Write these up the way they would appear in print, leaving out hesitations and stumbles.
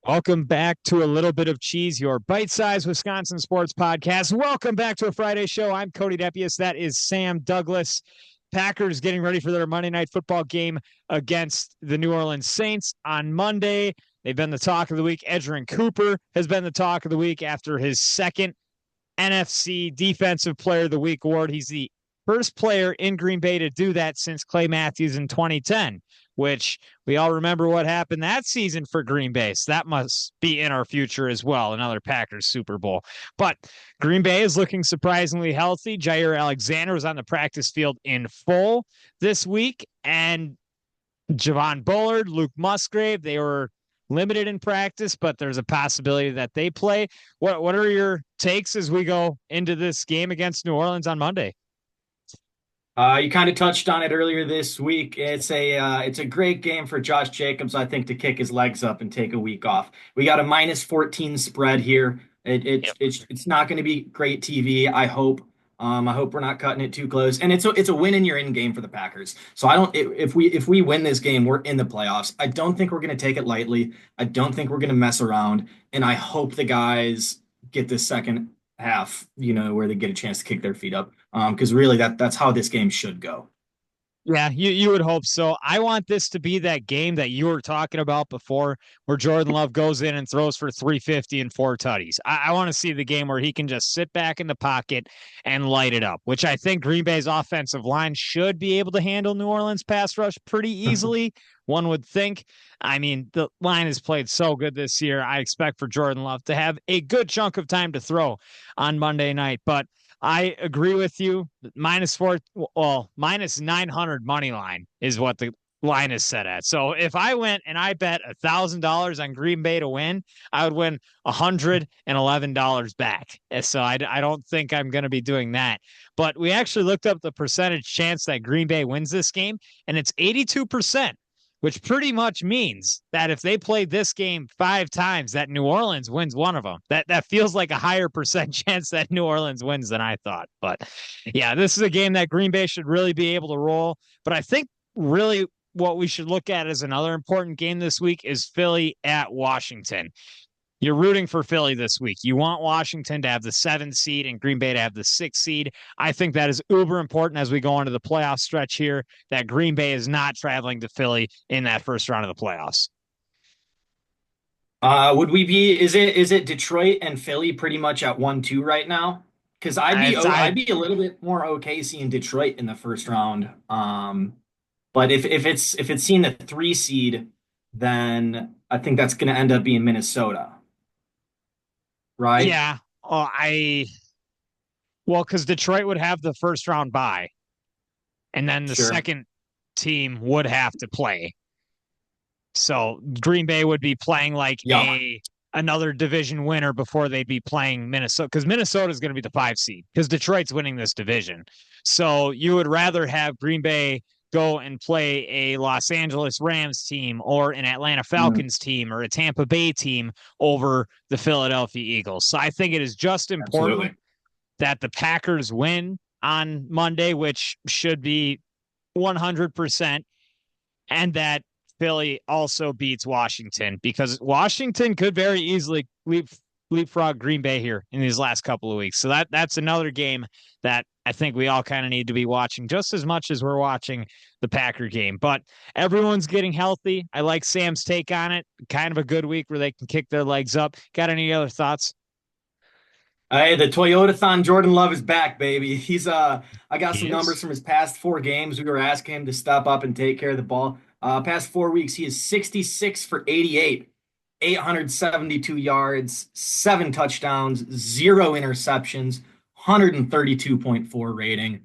Welcome back to a little bit of cheese, your bite-sized Wisconsin sports podcast. Welcome back to a Friday show. I'm Cody Depius. That is Sam Douglas. Packers getting ready for their Monday night football game against the New Orleans Saints on Monday. They've been the talk of the week. Edgerrin Cooper has been the talk of the week after his second NFC Defensive Player of the Week award. He's the first player in Green Bay to do that since Clay Matthews in 2010, which we all remember what happened that season for Green Bay. So that must be in our future as well, another Packers Super Bowl. But Green Bay is looking surprisingly healthy. Jair Alexander was on the practice field in full this week, and Javon Bullard, Luke Musgrave, they were limited in practice, but there's a possibility that they play. What are your takes as we go into this game against New Orleans on Monday? You kind of touched on it earlier this week. It's a great game for Josh Jacobs, I think, to kick his legs up and take a week off. We got a -14 spread here. It's not going to be great TV. I hope. I hope we're not cutting it too close. And it's a win and you're in game for the Packers. So I don't if we win this game, we're in the playoffs. I don't think we're going to take it lightly. I don't think we're going to mess around. And I hope the guys get this second half, where they get a chance to kick their feet up. Because really that's how this game should go. Yeah, you would hope so. I want this to be that game that you were talking about before, where Jordan Love goes in and throws for 350 and 4 tutties. I want to see the game where he can just sit back in the pocket and light it up, which I think Green Bay's offensive line should be able to handle New Orleans pass rush pretty easily. One would think. I mean, the line has played so good this year. I expect for Jordan Love to have a good chunk of time to throw on Monday night, but I agree with you. Minus 900 money line is what the line is set at. So if I went and I bet $1,000 on Green Bay to win, I would win $111 back. So I don't think I'm going to be doing that. But we actually looked up the percentage chance that Green Bay wins this game, and it's 82%. Which pretty much means that if they play this game 5 times, that New Orleans wins one of them. That feels like a higher percent chance that New Orleans wins than I thought. But yeah, this is a game that Green Bay should really be able to roll. But I think really what we should look at as another important game this week is Philly at Washington. You're rooting for Philly this week. You want Washington to have the 7th seed and Green Bay to have the 6th seed. I think that is uber important as we go into the playoff stretch here, that Green Bay is not traveling to Philly in that first round of the playoffs. Would we be? Is it Detroit and Philly pretty much at 1-2 right now? Because I'd be a little bit more okay seeing Detroit in the first round. But if it's seeing the 3 seed, then I think that's going to end up being Minnesota, right? Yeah. Because Detroit would have the first round bye, and then the Sure. second team would have to play. So Green Bay would be playing like Yeah, another division winner before they'd be playing Minnesota, because Minnesota is going to be the 5 seed because Detroit's winning this division. So you would rather have Green Bay go and play a Los Angeles Rams team or an Atlanta mm, Falcons team or a Tampa Bay team over the Philadelphia Eagles. So I think it is just important absolutely. that the Packers win on Monday, which should be 100%, and that Philly also beats Washington, because Washington could very easily leapfrog Green Bay here in these last couple of weeks. So that's another game that I think we all kind of need to be watching just as much as we're watching the Packer game. But everyone's getting healthy. I like Sam's take on it. Kind of a good week where they can kick their legs up. Got any other thoughts? Hey, the Toyotathon Jordan Love is back, baby. I got He some numbers is. from his past 4 games. We were asking him to step up and take care of the ball. Past 4 weeks, he is 66 for 88, 872 yards, 7 touchdowns, 0 interceptions, 132.4 rating.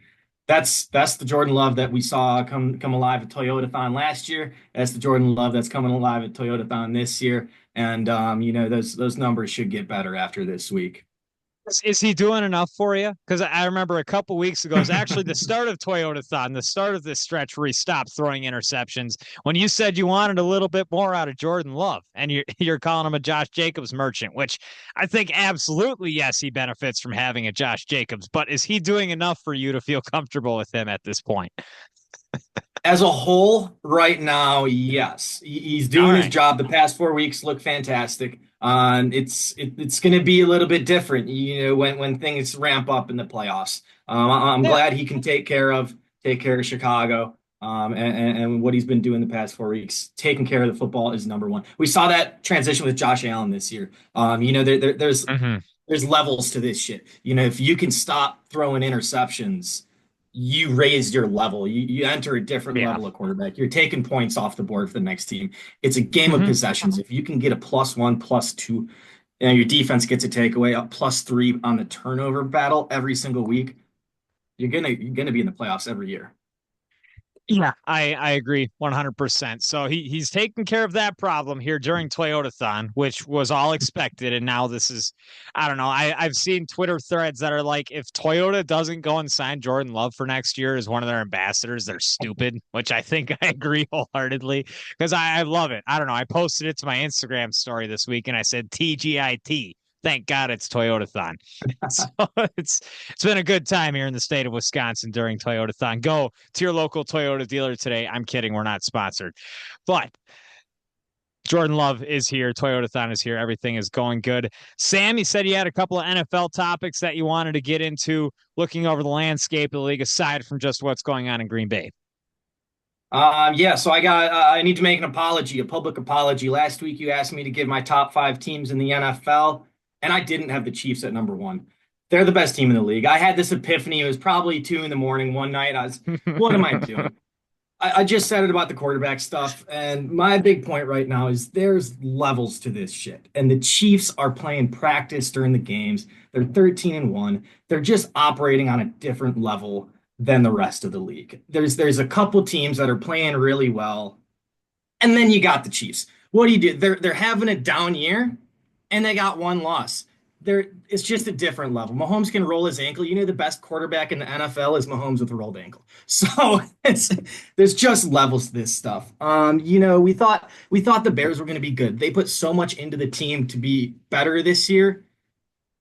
That's the Jordan Love that we saw come alive at Toyotathon last year. That's the Jordan Love that's coming alive at Toyotathon this year. And those numbers should get better after this week. Is he doing enough for you? Because I remember a couple weeks ago, it was actually the start of Toyotathon, the start of this stretch where he stopped throwing interceptions, when you said you wanted a little bit more out of Jordan Love, and you're calling him a Josh Jacobs merchant, which I think absolutely, yes, he benefits from having a Josh Jacobs, but is he doing enough for you to feel comfortable with him at this point? As a whole, right now, yes, he's All doing his right. job. The past 4 weeks look fantastic. It's going to be a little bit different, when things ramp up in the playoffs. I'm Yeah. glad he can take care of Chicago. And what he's been doing the past 4 weeks, taking care of the football is number one. We saw that transition with Josh Allen this year. Hmm. There's levels to this shit. If you can stop throwing interceptions, you raise your level. You enter a different Yeah. level of quarterback. You're taking points off the board for the next team. It's a game of Hmm. possessions. If you can get a +1, +2, and your defense gets a takeaway, a +3 on the turnover battle every single week, you're gonna be in the playoffs every year. Yeah, I agree 100%. So he's taking care of that problem here during Toyotathon, which was all expected. And now this is, I don't know. I've seen Twitter threads that are like, if Toyota doesn't go and sign Jordan Love for next year as one of their ambassadors, they're stupid, which I think I agree wholeheartedly because I love it. I don't know. I posted it to my Instagram story this week and I said TGIT. Thank God it's Toyotathon. So it's been a good time here in the state of Wisconsin during Toyotathon. Go to your local Toyota dealer today. I'm kidding, we're not sponsored. But Jordan Love is here. Toyotathon is here. Everything is going good. Sam, you said you had a couple of NFL topics that you wanted to get into, looking over the landscape of the league aside from just what's going on in Green Bay. Yeah, so I need to make an apology, a public apology. Last week you asked me to give my top five teams in the NFL, and I didn't have the Chiefs at number one. They're the best team in the league. I had this epiphany. It was probably 2 in the morning one night. What am I doing? I just said it about the quarterback stuff, and my big point right now is there's levels to this shit. And the Chiefs are playing practice during the games. They're 13-1. They're just operating on a different level than the rest of the league. There's a couple teams that are playing really well, and then you got the Chiefs. What do you do? They're having a down year, and they got one loss. It's just a different level. Mahomes can roll his ankle. The best quarterback in the NFL is Mahomes with a rolled ankle. So there's just levels to this stuff. We thought the Bears were going to be good. They put so much into the team to be better this year.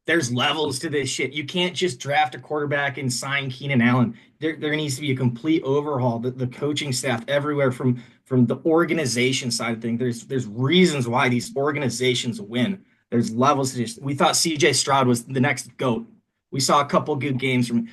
There's levels to this shit. You can't just draft a quarterback and sign Keenan Allen. There needs to be a complete overhaul. The coaching staff everywhere from the organization side of things. There's reasons why these organizations win. There's levels to this. We thought CJ Stroud was the next GOAT. We saw a couple good games from.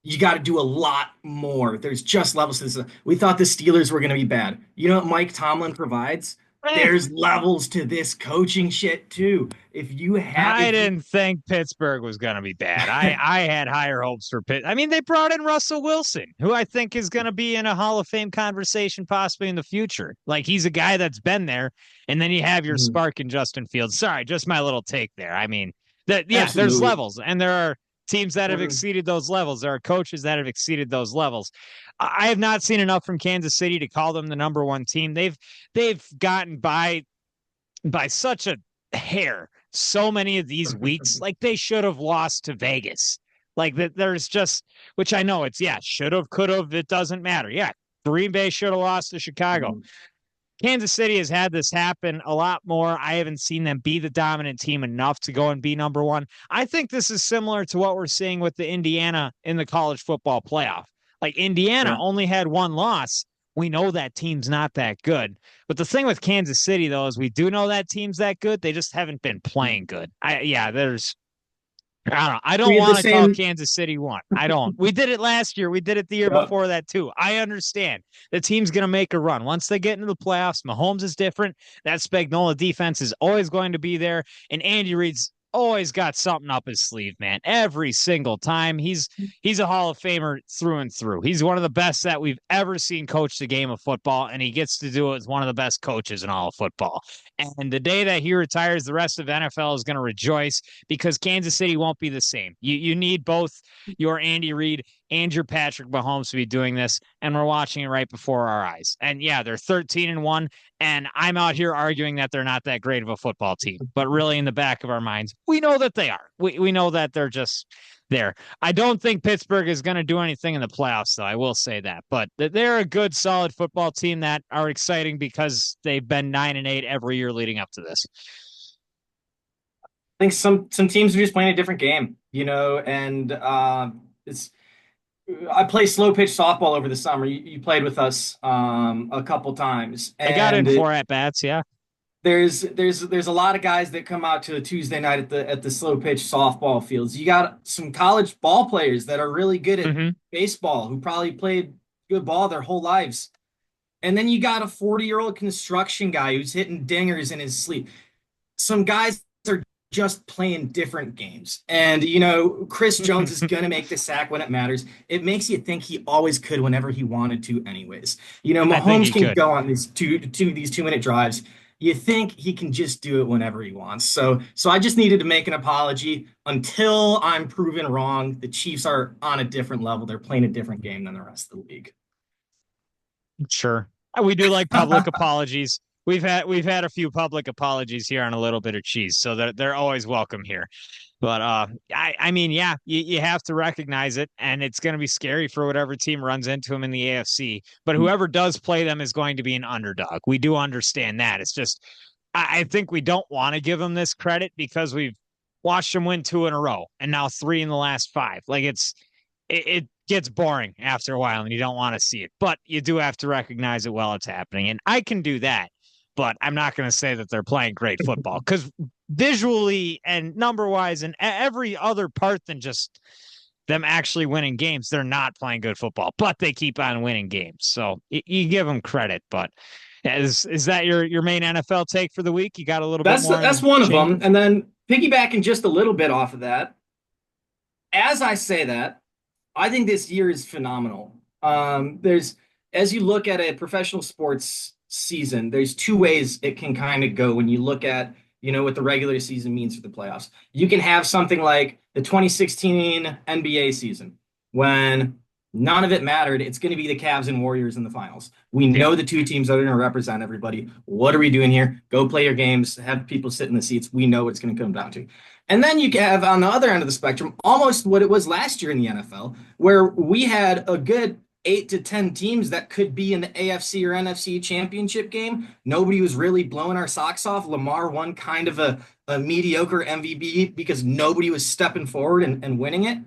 You got to do a lot more. There's just levels to this. We thought the Steelers were going to be bad. You know what Mike Tomlin provides? There's levels to this coaching shit too. I If you didn't think Pittsburgh was going to be bad. I had higher hopes for Pitt. I mean, they brought in Russell Wilson, who I think is going to be in a Hall of Fame conversation possibly in the future. Like he's a guy that's been there, and then you have your Mhm. spark in Justin Fields. Sorry, just my little take there. I mean, that yeah, there's Absolutely. levels, and there are teams that have Mhm. exceeded those levels. There are coaches that have exceeded those levels. I have not seen enough from Kansas City to call them the number one team. They've gotten by such a hair so many of these weeks. Like they should have lost to Vegas. Like that, there's just, which I know it's, yeah, should have, could have, it doesn't matter. Yeah, Green Bay should have lost to Chicago. Mhm. Kansas City has had this happen a lot more. I haven't seen them be the dominant team enough to go and be number one. I think this is similar to what we're seeing with the Indiana in the college football playoff. Like Indiana Yeah. only had one loss. We know that team's not that good. But the thing with Kansas City, though, is we do know that team's that good. They just haven't been playing good. There's I don't know. I don't We had the want to call same. Kansas City one. I don't. We did it last year. We did it the year Yeah. before that too. I understand the team's going to make a run once they get into the playoffs. Mahomes is different. That Spagnuolo defense is always going to be there, and Andy Reid's always got something up his sleeve, man. Every single time he's a Hall of Famer through and through. He's one of the best that we've ever seen coach the game of football, and he gets to do it as one of the best coaches in all of football. And the day that he retires, the rest of the NFL is going to rejoice because Kansas City won't be the same. You need both your Andy Reid and your Patrick Mahomes to be doing this, and we're watching it right before our eyes. And yeah, they're 13-1, and I'm out here arguing that they're not that great of a football team. But really, in the back of our minds, we know that they are. We know that they're just there. I don't think Pittsburgh is going to do anything in the playoffs, though. I will say that. But they're a good, solid football team that are exciting because they've been 9-8 every year leading up to this. I think some teams are just playing a different game, and it's I play slow pitch softball over the summer. You played with us a couple times, I got in and four at bats. Yeah. there's a lot of guys that come out to a Tuesday night at the slow pitch softball fields. You got some college ball players that are really good at Hmm. baseball who probably played good ball their whole lives. And then you got a 40-year-old construction guy who's hitting dingers in his sleep. Some guys are just playing different games. And, Chris Jones is going to make the sack when it matters. It makes you think he always could whenever he wanted to, anyways. I think Mahomes he can could. go on these 2 minute drives. You think he can just do it whenever he wants. So I just needed to make an apology until I'm proven wrong. The Chiefs are on a different level. They're playing a different game than the rest of the league. Sure. We do like public apologies. We've had a few public apologies here on a little bit of cheese, so they're always welcome here. But I mean, yeah, you have to recognize it, and it's going to be scary for whatever team runs into them in the AFC. But whoever does play them is going to be an underdog. We do understand that. It's just I think we don't want to give them this credit because we've watched them win two in a row and now three in the last five. Like it gets boring after a while and you don't want to see it, but you do have to recognize it while it's happening. And I can do that, but I'm not going to say that they're playing great football because visually and number wise and every other part than just them actually winning games, they're not playing good football, but they keep on winning games. So you give them credit, but is that your main NFL take for the week? You got a little bit more That's in one of them. chamber? And then piggybacking just a little bit off of that, as I say that, I think this year is phenomenal. As you look at a professional sports season, there's two ways it can kind of go when you look at, what the regular season means for the playoffs. You can have something like the 2016 NBA season when none of it mattered. It's going to be the Cavs and Warriors in the finals. We Yeah. know the two teams are going to represent everybody. What are we doing here? Go play your games, have people sit in the seats. We know what it's going to come down to. And then you have on the other end of the spectrum almost what it was last year in the NFL, where we had a good 8 to 10 teams that could be in the AFC or NFC championship game. Nobody was really blowing our socks off. Lamar won kind of a mediocre MVP because nobody was stepping forward and winning it.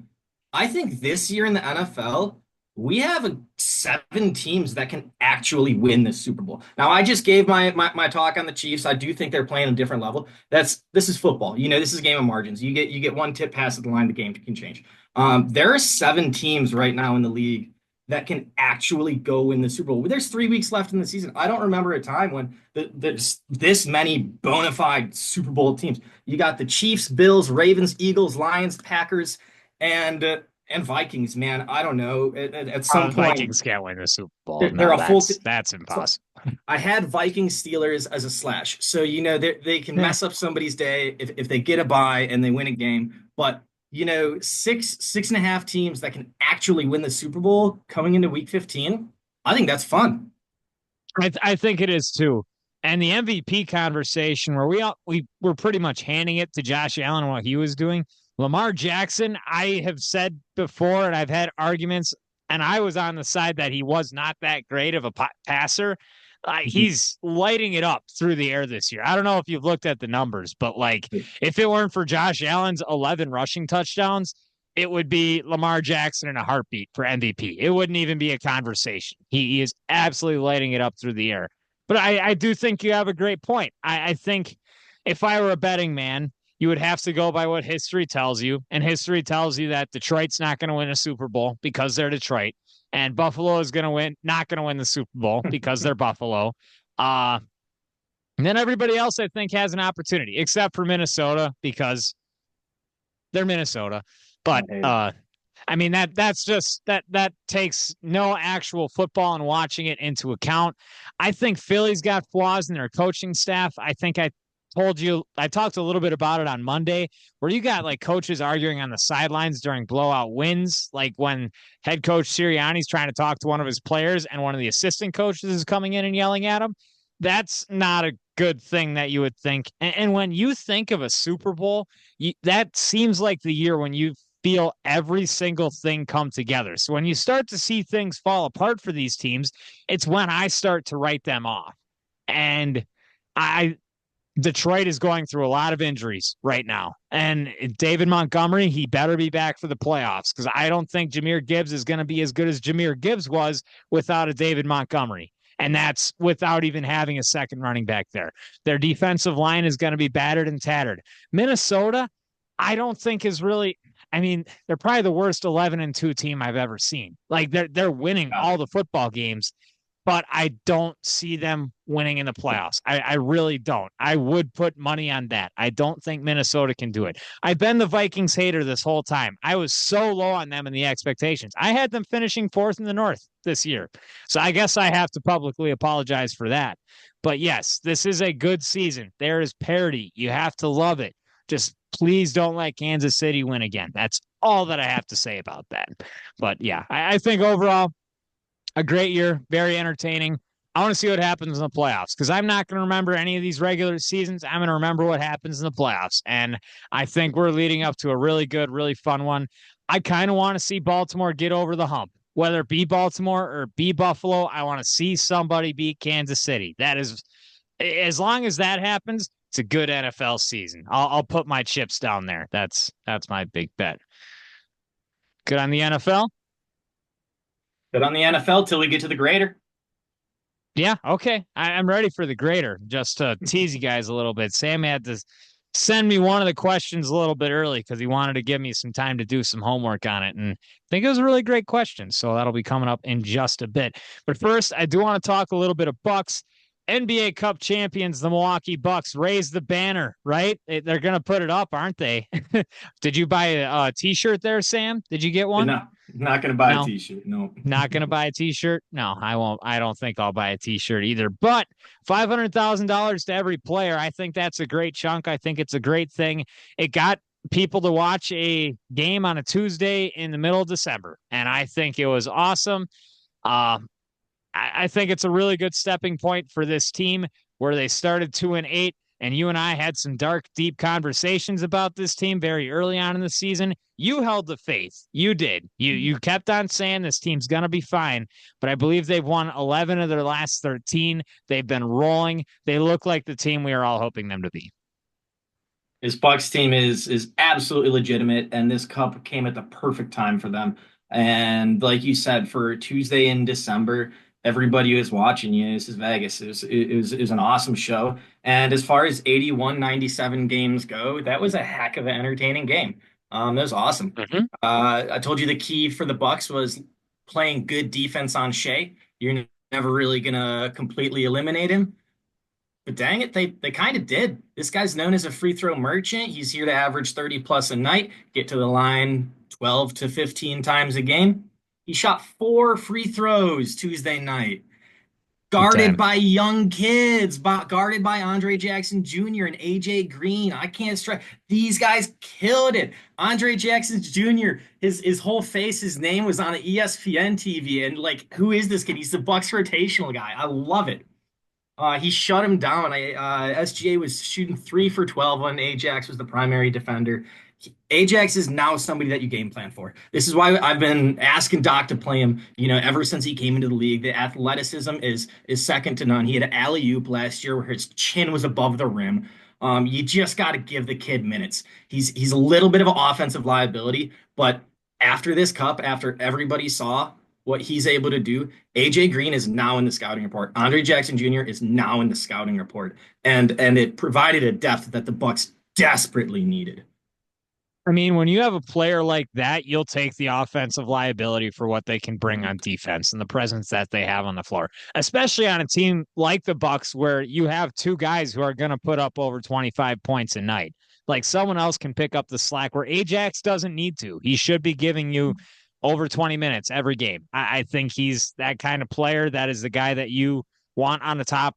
I think this year in the NFL, we have 7 teams that can actually win this Super Bowl. Now, I just gave my talk on the Chiefs. I do think they're playing a different level. This is football. This is a game of margins. You get one tip pass at the line, the game can change. There are 7 teams right now in the league that can actually go win the Super Bowl. There's 3 weeks left in the season. I don't remember a time when there's this many bona fide Super Bowl teams. You got the Chiefs, Bills, Ravens, Eagles, Lions, Packers, and Vikings. Man, I don't know. At some point, Vikings can't win the Super Bowl. they're No, a full. that's So impossible. I had Vikings Steelers as a slash. So they can Yeah. mess up somebody's day if they get a bye and they win a game. But six and a half teams that can actually win the Super Bowl coming into Week 15. I think that's fun. I think it is too. And the MVP conversation where we were pretty much handing it to Josh Allen and what he was doing. Lamar Jackson, I have said before, and I've had arguments, and I was on the side that he was not that great of a passer. He's lighting it up through the air this year. I don't know if you've looked at the numbers, but like if it weren't for Josh Allen's 11 rushing touchdowns, it would be Lamar Jackson in a heartbeat for MVP. It wouldn't even be a conversation. He is absolutely lighting it up through the air. But I do think you have a great point. I think if I were a betting man, you would have to go by what history tells you. And history tells you that Detroit's not going to win a Super Bowl because they're Detroit. And Buffalo is going to not going to win the Super Bowl because they're Buffalo. And then everybody else, I think, has an opportunity, except for Minnesota because they're Minnesota. But I mean that's just that takes no actual football and watching it into account. I think Philly's got flaws in their coaching staff. I think I talked a little bit about it on Monday, where you got like coaches arguing on the sidelines during blowout wins, like when head coach Sirianni's trying to talk to one of his players and one of the assistant coaches is coming in and yelling at him. That's not a good thing that you would think. And when you think of a Super Bowl, that seems like the year when you feel every single thing come together. So when you start to see things fall apart for these teams, it's when I start to write them off. And I Detroit is going through a lot of injuries right now. And David Montgomery, he better be back for the playoffs because I don't think Jahmyr Gibbs is going to be as good as Jahmyr Gibbs was without a David Montgomery. And that's without even having a second running back there. Their defensive line is going to be battered and tattered. Minnesota, I don't think is really. I mean, they're probably the worst 11-2 team I've ever seen. Like they're winning all the football games, but I don't see them winning in the playoffs. I really don't. I would put money on that. I don't think Minnesota can do it. I've been the Vikings hater this whole time. I was so low on them in the expectations. I had them finishing fourth in the North this year. So I guess I have to publicly apologize for that. But yes, this is a good season. There is parity. You have to love it. Just please don't let Kansas City win again. That's all that I have to say about that. But yeah, I think overall, a great year, very entertaining. I want to see what happens in the playoffs because I'm not going to remember any of these regular seasons. I'm going to remember what happens in the playoffs. And I think we're leading up to a really good, really fun one. I kind of want to see Baltimore get over the hump, whether it be Baltimore or be Buffalo. I want to see somebody beat Kansas City. That is, as long as that happens, it's a good NFL season. I'll put my chips down there. That's my big bet. Good on the NFL. But on the NFL till we get to the grader. Yeah, okay. I'm ready for the grader. Just to tease you guys a little bit. Sam had to send me one of the questions a little bit early because he wanted to give me some time to do some homework on it. And I think it was a really great question. So that'll be coming up in just a bit. But first, I do want to talk a little bit of Bucks. NBA Cup champions, the Milwaukee Bucks, raise the banner, right? They're going to put it up, aren't they? Did you buy a t-shirt there, Sam? Did you get one? Not going to buy No. a t-shirt. No. Not going to buy a t-shirt? No, I won't. I don't think I'll buy a t-shirt either. But $500,000 to every player, I think that's a great chunk. I think it's a great thing. It got people to watch a game on a Tuesday in the middle of December, and I think it was awesome. I think it's a really good stepping point for this team where they started 2-8. And you and I had some dark, deep conversations about this team very early on in the season. You held the faith. You did. You kept on saying this team's going to be fine. But I believe they've won 11 of their last 13. They've been rolling. They look like the team we are all hoping them to be. This Bucks team is absolutely legitimate, and this cup came at the perfect time for them. And like you said, for Tuesday in December, everybody was watching you. This is Vegas. It was an awesome show. And as far as 81-97 games go, that was a heck of an entertaining game. That was awesome. Mm-hmm. I told you the key for the Bucks was playing good defense on Shea. You're never really gonna completely eliminate him. But dang it, they kind of did. This guy's known as a free throw merchant. He's here to average 30 plus a night, get to the line 12 to 15 times a game. He shot 4 free throws Tuesday night. Guarded by young kids, guarded by Andre Jackson Jr. and AJ Green. I can't strike. These guys killed it. Andre Jackson Jr., his whole face, his name was on ESPN TV. And like, who is this kid? He's the Bucks rotational guy. I love it. He shut him down. SGA was shooting 3 for 12 when Ajax was the primary defender. Ajax is now somebody that you game plan for. This is why I've been asking Doc to play him, ever since he came into the league. The athleticism is second to none. He had an alley-oop last year where his chin was above the rim. You just got to give the kid minutes. He's a little bit of an offensive liability, but after this cup, after everybody saw what he's able to do, AJ Green is now in the scouting report. Andre Jackson Jr. is now in the scouting report, and it provided a depth that the Bucks desperately needed. I mean, when you have a player like that, you'll take the offensive liability for what they can bring on defense and the presence that they have on the floor, especially on a team like the Bucks, where you have 2 guys who are going to put up over 25 points a night. Like, someone else can pick up the slack where Ajax doesn't need to. He should be giving you over 20 minutes every game. I think he's that kind of player. That is the guy that you want on the top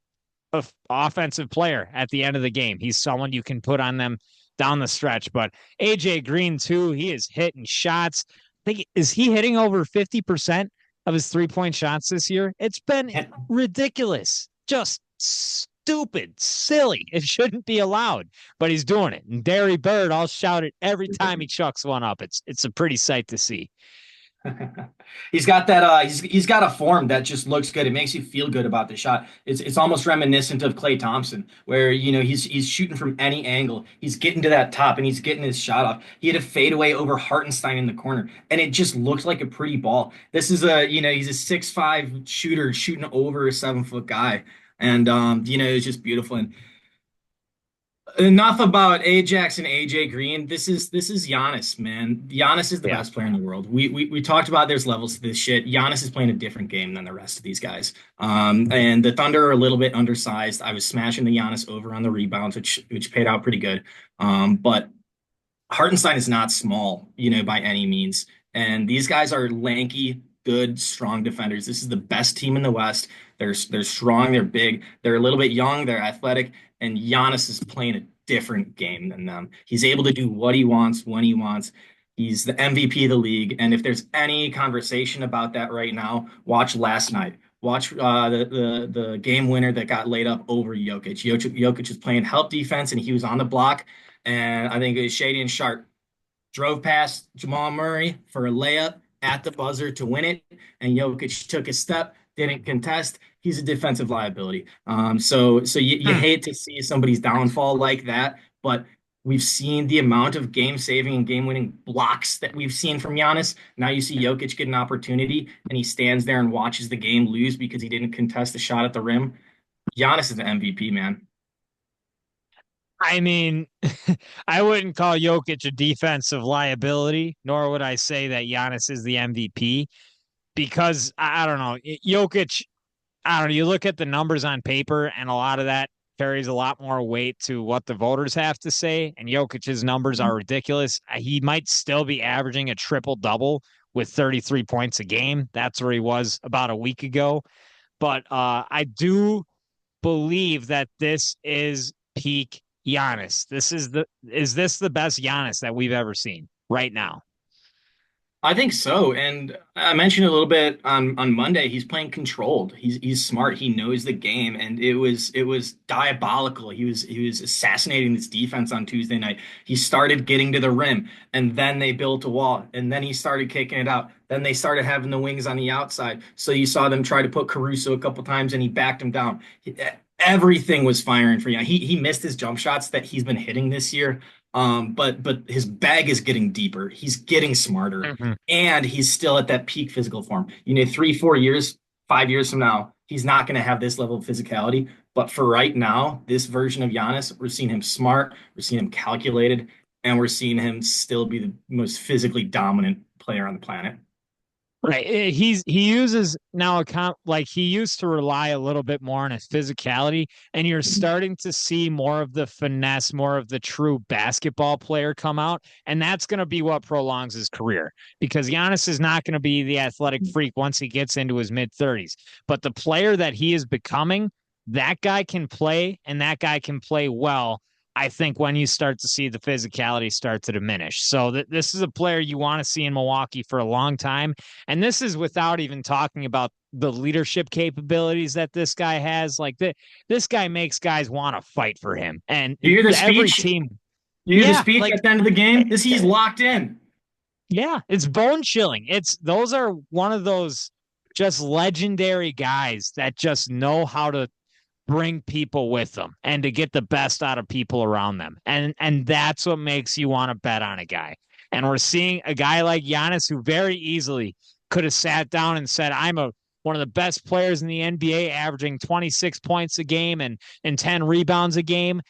of offensive player at the end of the game. He's someone you can put on them down the stretch. But AJ Green too, he is hitting shots. Is he hitting over 50% of his 3-point shots this year? It's been ridiculous. Just stupid, silly. It shouldn't be allowed, but he's doing it. And Derry Bird, I'll shout it every time he chucks one up. It's a pretty sight to see. He's got that he's got a form that just looks good. It makes you feel good about the shot. It's almost reminiscent of Klay Thompson, where he's shooting from any angle. He's getting to that top and he's getting his shot off. He had a fadeaway over Hartenstein in the corner, and it just looked like a pretty ball. This is he's a 6'5" shooter shooting over a 7 foot guy. And it's just beautiful. And enough about Ajax and AJ Green. This is Giannis, man. Giannis is the Yeah. best player in the world. We talked about there's levels to this shit. Giannis is playing a different game than the rest of these guys. And the Thunder are a little bit undersized. I was smashing the Giannis over on the rebounds, which paid out pretty good. But Hartenstein is not small, by any means. And these guys are lanky, good, strong defenders. This is the best team in the West. They're strong, they're big, they're a little bit young, they're athletic, and Giannis is playing a different game than them. He's able to do what he wants when he wants. He's the MVP of the league, and if there's any conversation about that right now, watch last night. Watch the game winner that got laid up over Jokic. Jokic was playing help defense, and he was on the block. And I think it was Shady and Sharp drove past Jamal Murray for a layup at the buzzer to win it, and Jokic took a step, didn't contest. He's a defensive liability. So you Hmm. hate to see somebody's downfall like that, but we've seen the amount of game saving and game winning blocks that we've seen from Giannis. Now you see Jokic get an opportunity, and he stands there and watches the game lose because he didn't contest a shot at the rim. Giannis is the MVP, man. I mean, I wouldn't call Jokic a defensive liability, nor would I say that Giannis is the MVP because I don't know. Jokic, I don't know. You look at the numbers on paper, and a lot of that carries a lot more weight to what the voters have to say. And Jokic's numbers are ridiculous. He might still be averaging a triple double with 33 points a game. That's where he was about a week ago. But I do believe that this is peak Giannis. Is this the best Giannis that we've ever seen right now? I think so. And I mentioned a little bit on Monday, he's playing controlled. He's smart. He knows the game. And it was diabolical. He was assassinating this defense on Tuesday night. He started getting to the rim, and then they built a wall, and then he started kicking it out. Then they started having the wings on the outside. So you saw them try to put Caruso a couple times, and he backed him down. Everything was firing for you. He missed his jump shots that he's been hitting this year. But his bag is getting deeper. He's getting smarter, Mhm. and he's still at that peak physical form. 3, 4 years, 5 years from now, he's not going to have this level of physicality. But for right now, this version of Giannis, we're seeing him smart, we're seeing him calculated, and we're seeing him still be the most physically dominant player on the planet. Right. He uses now a comp like he used to rely a little bit more on his physicality, and you're starting to see more of the finesse, more of the true basketball player come out, and that's going to be what prolongs his career because Giannis is not going to be the athletic freak once he gets into his mid 30s, but the player that he is becoming, that guy can play, and that guy can play well. I think when you start to see the physicality start to diminish. So this is a player you want to see in Milwaukee for a long time. And this is without even talking about the leadership capabilities that this guy has. This guy makes guys want to fight for him. And You hear the every speech? team, You hear the yeah, speech like at the end of the game? He's locked in. yeah, it's bone chilling. It's those are one of those just legendary guys that just know how to bring people with them and to get the best out of people around them. And that's what makes you want to bet on a guy. And we're seeing a guy like Giannis who very easily could have sat down and said, I'm a one of the best players in the NBA, averaging 26 points a game and 10 rebounds a game.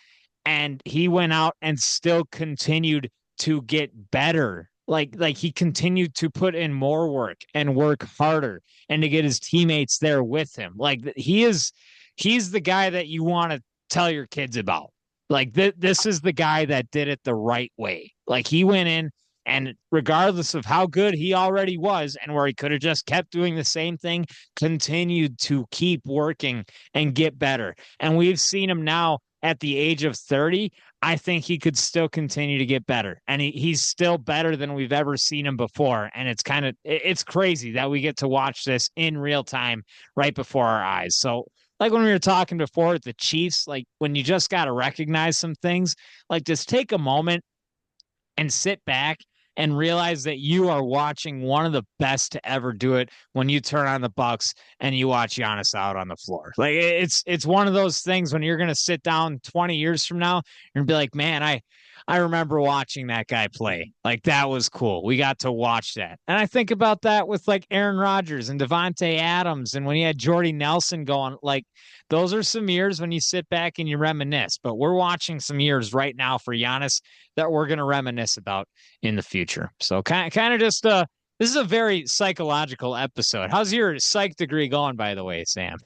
And he went out and still continued to get better. Like he continued to put in more work and work harder and to get his teammates there with him. He's the guy that you want to tell your kids about. Like this is the guy that did it the right way. Like he went in and regardless of how good he already was and where he could have just kept doing the same thing, continued to keep working and get better. And we've seen him now at the age of 30. I think he could still continue to get better. And he's still better than we've ever seen him before. And it's crazy that we get to watch this in real time right before our eyes. So like when we were talking before with the Chiefs, like when you just got to recognize some things, like just take a moment and sit back and realize that you are watching one of the best to ever do it when you turn on the Bucks and you watch Giannis out on the floor. Like it's one of those things when you're gonna sit down 20 years from now and be like, man, I remember watching that guy play. Like that was cool. We got to watch that. And I think about that with like Aaron Rodgers and Devontae Adams and when you had Jordy Nelson going, like those are some years when you sit back and you reminisce. But we're watching some years right now for Giannis that we're going to reminisce about in the future. So kind of just this is a very psychological episode. How's your psych degree going, by the way, Sam?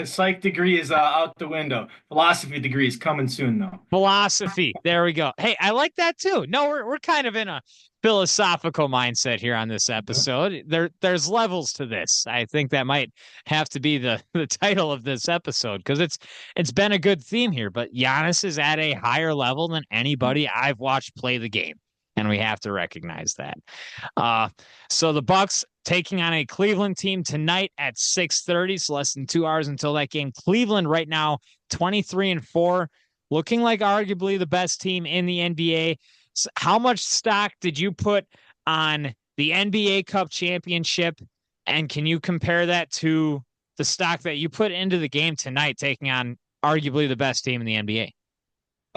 Psych degree is out the window. Philosophy degree is coming soon, though. Philosophy. There we go. Hey, I like that too. No, we're kind of in a philosophical mindset here on this episode. There's levels to this. I think that might have to be the title of this episode because it's been a good theme here. But Giannis is at a higher level than anybody I've watched play the game, and we have to recognize that. Uh, so the Bucks taking on a Cleveland team tonight at 6:30. So less than 2 hours until that game. Cleveland right now 23-4, looking like arguably the best team in the NBA. So how much stock did you put on the NBA Cup championship? And can you compare that to the stock that you put into the game tonight, taking on arguably the best team in the NBA?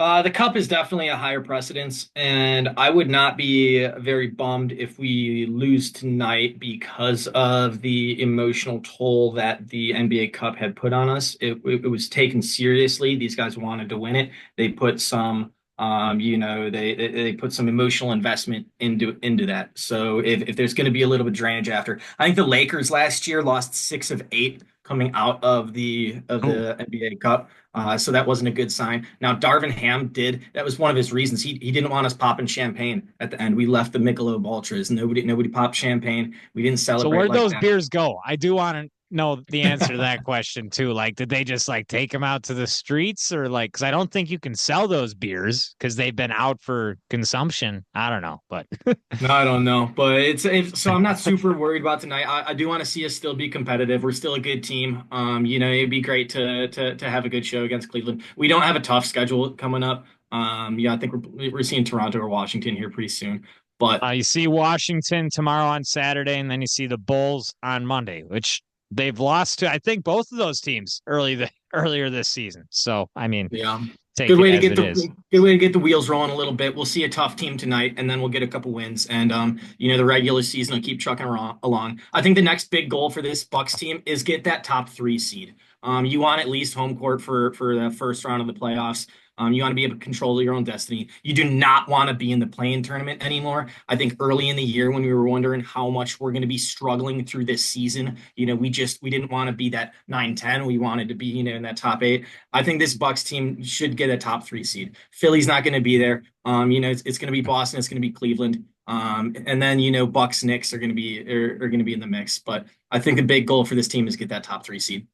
The cup is definitely a higher precedence, and I would not be very bummed if we lose tonight because of the emotional toll that the NBA Cup had put on us. It was taken seriously. These guys wanted to win it. They put some, they put some emotional investment into that. So if there's going to be a little bit of drainage after, I think the Lakers last year lost 6 of 8 coming out of the Oh, NBA Cup. So that wasn't a good sign. Now, Darvin Ham did. That was one of his reasons. He didn't want us popping champagne at the end. We left the Michelob Ultras. Nobody popped champagne. We didn't so celebrate where'd like those that. beers go? I do want to know the answer to that question too. Like, did they just like take them out to the streets or like, because I don't think you can sell those beers because they've been out for consumption. I don't know, but No, I don't know, but so I'm not super worried about tonight. I do want to see us still be competitive. We're still a good team. It'd be great to have a good show against Cleveland. We don't have a tough schedule coming up. I think we're seeing Toronto or Washington here pretty soon. But you see Washington tomorrow on Saturday, and then you see the Bulls on Monday, which they've lost to, I think, both of those teams earlier this season. So, I mean, yeah, take it as it is. good way to get the wheels rolling a little bit. We'll see a tough team tonight, and then we'll get a couple wins, and the regular season will keep trucking along. I think the next big goal for this Bucks team is get that top 3 seed. You want at least home court for the first round of the playoffs. You want to be able to control your own destiny. You do not want to be in the play-in tournament anymore. I think early in the year when we were wondering how much we're going to be struggling through this season, we didn't want to be that 9-10. We wanted to be, in that top 8. I think this Bucks team should get a top 3 seed. Philly's not going to be there. It's going to be Boston. It's going to be Cleveland. And then Bucks, Knicks are going to be in the mix. But I think the big goal for this team is get that top 3 seed.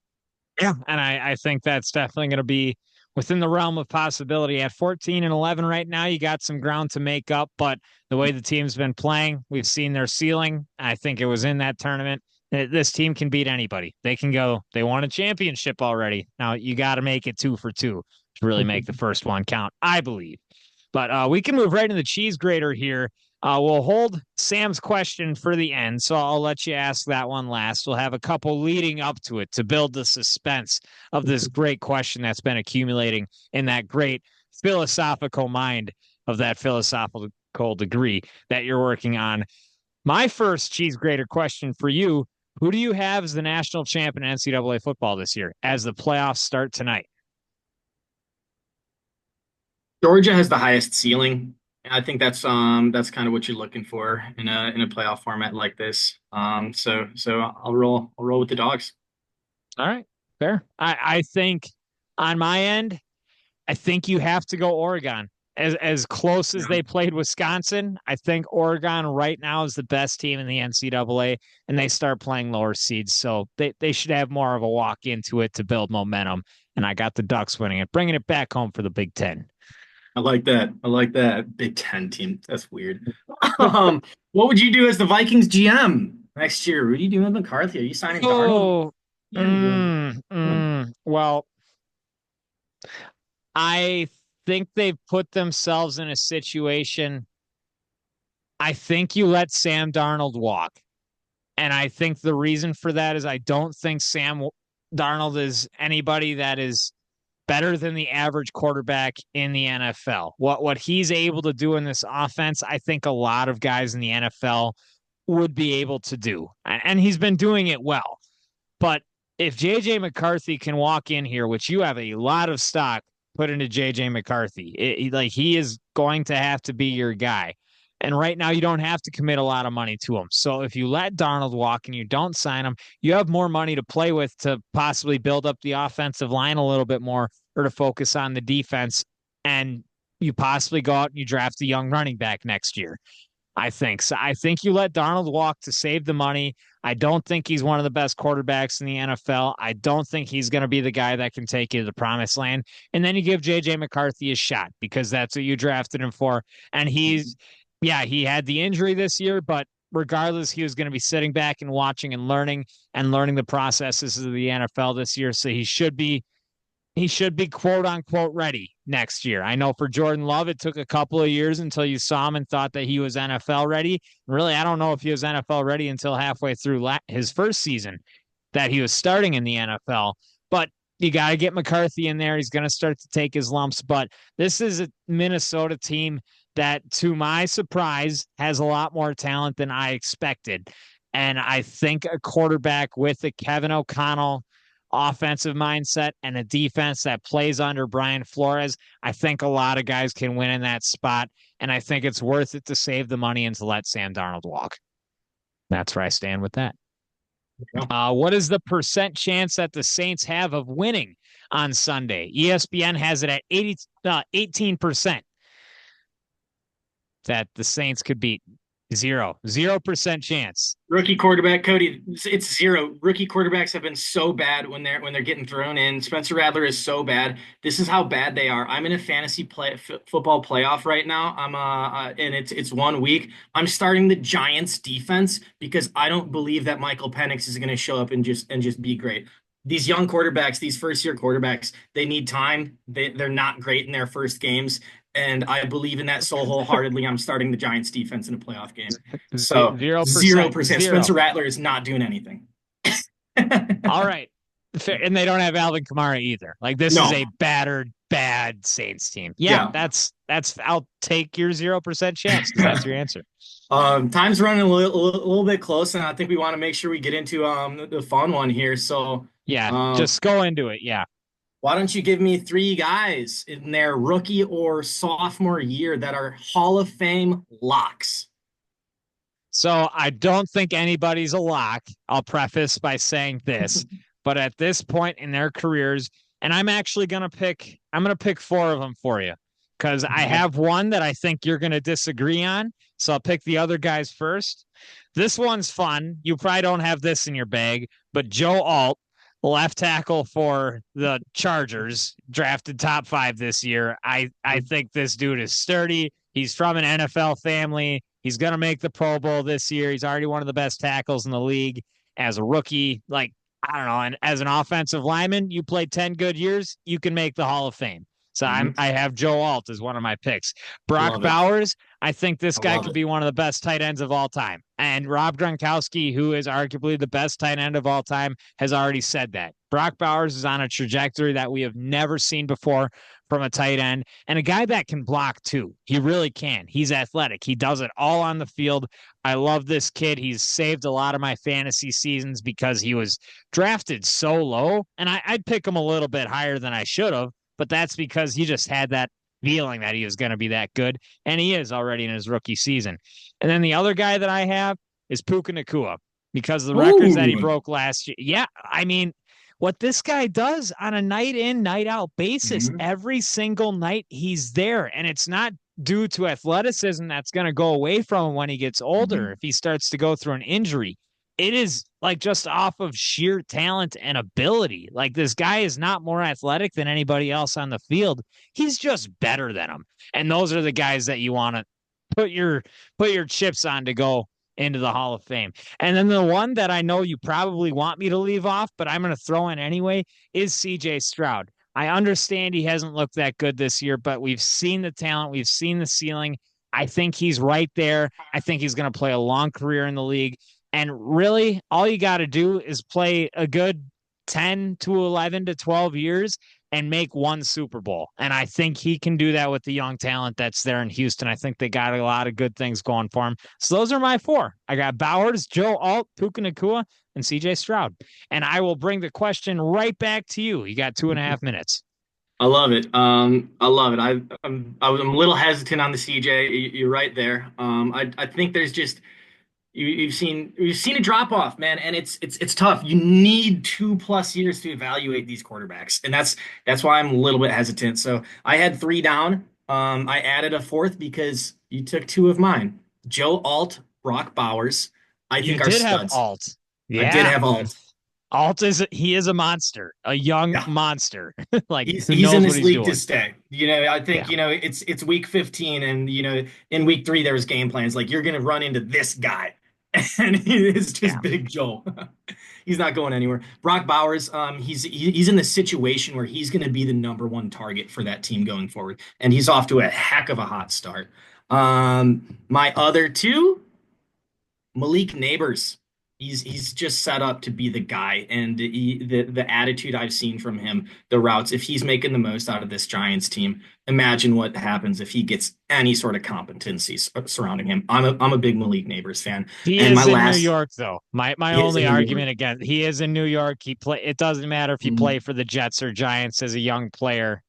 Yeah, and I think that's definitely going to be within the realm of possibility. At 14-11 right now, you got some ground to make up, but the way the team's been playing, we've seen their ceiling. I think it was in that tournament. This team can beat anybody. They can go. They won a championship already. Now you got to make it 2 for 2 to really make the first one count, I believe. But we can move right into the cheese grater here. We'll hold Sam's question for the end, so I'll let you ask that one last. We'll have a couple leading up to it to build the suspense of this great question that's been accumulating in that great philosophical mind of that philosophical degree that you're working on. My first cheese grater question for you: who do you have as the national champ in NCAA football this year as the playoffs start tonight? Georgia has the highest ceiling. I think that's kind of what you're looking for in a playoff format like this. So I'll roll with the dogs. All right, fair. I think on my end, I think you have to go Oregon. As close as Yeah. they played Wisconsin, I think Oregon right now is the best team in the NCAA, and they start playing lower seeds, so they should have more of a walk into it to build momentum. And I got the Ducks winning it, bringing it back home for the Big Ten. I like that. I like that. Big Ten team. That's weird. Um, what would you do as the Vikings GM next year? What are you doing with McCarthy? Are you signing Darnold? Oh, Yeah, you doing? well, I think they've put themselves in a situation I think you let Sam Darnold walk. And I think the reason for that is I don't think Sam Darnold is anybody that is better than the average quarterback in the NFL. What he's able to do in this offense, I think a lot of guys in the NFL would be able to do. And he's been doing it well. But if JJ McCarthy can walk in here, which you have a lot of stock put into JJ McCarthy, like he is going to have to be your guy. And right now, you don't have to commit a lot of money to him. So if you let Darnold walk and you don't sign him, you have more money to play with to possibly build up the offensive line a little bit more or to focus on the defense. And you possibly go out and you draft a young running back next year. I think so. I think you let Darnold walk to save the money. I don't think he's one of the best quarterbacks in the NFL. I don't think he's going to be the guy that can take you to the promised land. And then you give JJ McCarthy a shot because that's what you drafted him for. And he had the injury this year, but regardless, he was going to be sitting back and watching and learning the processes of the NFL this year. So he should be quote unquote ready next year. I know for Jordan Love, it took a couple of years until you saw him and thought that he was NFL ready. Really, I don't know if he was NFL ready until halfway through his first season that he was starting in the NFL. But you got to get McCarthy in there. He's going to start to take his lumps. But this is a Minnesota team that, to my surprise, has a lot more talent than I expected. And I think a quarterback with a Kevin O'Connell offensive mindset and a defense that plays under Brian Flores, I think a lot of guys can win in that spot. And I think it's worth it to save the money and to let Sam Darnold walk. That's where I stand with that. What is the percent chance that the Saints have of winning on Sunday? ESPN has it at 18% that the Saints could beat. 0% chance. Rookie quarterback Cody, it's zero. Rookie quarterbacks have been so bad when they're getting thrown in. Spencer Rattler is so bad. This is how bad they are. I'm in a fantasy football playoff right now. And it's 1 week. I'm starting the Giants defense because I don't believe that Michael Penix is going to show up and just be great. These young quarterbacks, these first year quarterbacks, they need time. They're not great in their first games. And I believe in that so wholeheartedly. I'm starting the Giants defense in a playoff game. So 0%. 0%. Spencer Rattler is not doing anything. All right. And they don't have Alvin Kamara either. Like this is a battered, bad Saints team. Yeah. That's I'll take your 0% chance because that's your answer. Time's running a little bit close, and I think we want to make sure we get into the fun one here. So just go into it. Yeah. Why don't you give me three guys in their rookie or sophomore year that are Hall of Fame locks? So I don't think anybody's a lock. I'll preface by saying this, but at this point in their careers, and I'm going to pick four of them for you because I have one that I think you're going to disagree on. So I'll pick the other guys first. This one's fun. You probably don't have this in your bag, but Joe Alt, left tackle for the Chargers, drafted top 5 this year. I think this dude is sturdy. He's from an NFL family. He's going to make the Pro Bowl this year. He's already one of the best tackles in the league as a rookie. Like, I don't know. And as an offensive lineman, you play 10 good years, you can make the Hall of Fame. So I have Joe Alt as one of my picks. Brock Bowers, I think this guy could be one of the best tight ends of all time. And Rob Gronkowski, who is arguably the best tight end of all time, has already said that. Brock Bowers is on a trajectory that we have never seen before from a tight end and a guy that can block too. He really can. He's athletic. He does it all on the field. I love this kid. He's saved a lot of my fantasy seasons because he was drafted so low. And I'd pick him a little bit higher than I should have. But that's because he just had that feeling that he was going to be that good, and he is already in his rookie season. And then the other guy that I have is Puka Nacua because of the records that he broke last year. Yeah, I mean, what this guy does on a night in, night out basis, every single night he's there, and it's not due to athleticism that's going to go away from him when he gets older if he starts to go through an injury. It is like just off of sheer talent and ability. Like this guy is not more athletic than anybody else on the field. He's just better than him. And those are the guys that you want to put your chips on to go into the Hall of Fame. And then the one that I know you probably want me to leave off, but I'm going to throw in anyway, is CJ Stroud. I understand he hasn't looked that good this year, but we've seen the talent. We've seen the ceiling. I think he's right there. I think he's going to play a long career in the league. And really, all you got to do is play a good 10 to 11 to 12 years and make one Super Bowl. And I think he can do that with the young talent that's there in Houston. I think they got a lot of good things going for him. So those are my four. I got Bowers, Joe Alt, Puka Nacua, and CJ Stroud. And I will bring the question right back to you. You got 2.5 minutes. I love it. I love it. I'm a little hesitant on the CJ. You're right there. I think there's just you've seen a drop off, man, and it's tough. You need 2+ years to evaluate these quarterbacks, and that's why I'm a little bit hesitant. So I had three down. I added a fourth because you took two of mine. Joe Alt, Brock Bowers, I You think are did have studs. Alt. I did Yeah. have Alt. Alt is a monster, a young Yeah. monster, like He's who he's in knows what this he's league to doing. stay. I think Yeah. it's week 15, and in week 3 there was game plans like you're gonna run into this guy, and it's Yeah. just Big Joe. He's not going anywhere. Brock Bowers, he's in the situation where he's gonna be the number one target for that team going forward, and he's off to a heck of a hot start. My other two. Malik Neighbors, he's just set up to be the guy, and the attitude I've seen from him, the routes, if he's making the most out of this Giants team, imagine what happens if he gets any sort of competency surrounding him. I'm a big Malik Neighbors fan, He and my is in New last York, though. My he is only in New York. argument again, he is in New York. It doesn't matter if you play Mhm. for the Jets or Giants as a young player.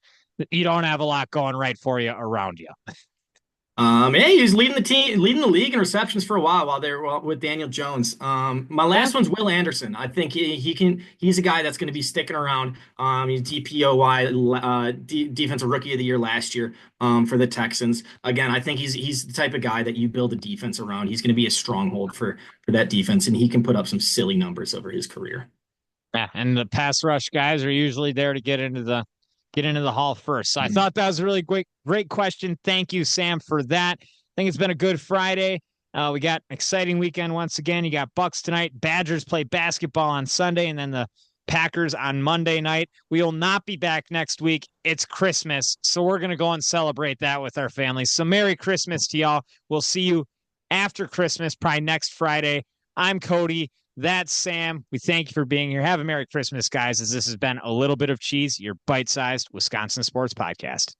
You don't have a lot going right for you around you. Yeah, he was leading the team, leading the league in receptions for a while they were with Daniel Jones. My Yeah. last one's Will Anderson. I think he's a guy that's going to be sticking around. He's DPOY, defensive rookie of the year last year, for the Texans. Again, I think he's the type of guy that you build a defense around. He's going to be a stronghold for that defense, and he can put up some silly numbers over his career. Yeah, and the pass rush guys are usually there to get into the hall first. So I Mhm. thought that was a really great question. Thank you, Sam, for that. I think it's been a good Friday. We got an exciting weekend once again. You got Bucks tonight. Badgers play basketball on Sunday, and then the Packers on Monday night. We will not be back next week. It's Christmas, so we're gonna go and celebrate that with our families. So Merry Christmas to y'all. We'll see you after Christmas, probably next Friday. I'm Cody. That's Sam. We thank you for being here. Have a Merry Christmas, guys, as this has been a little bit of cheese, your bite-sized Wisconsin sports podcast.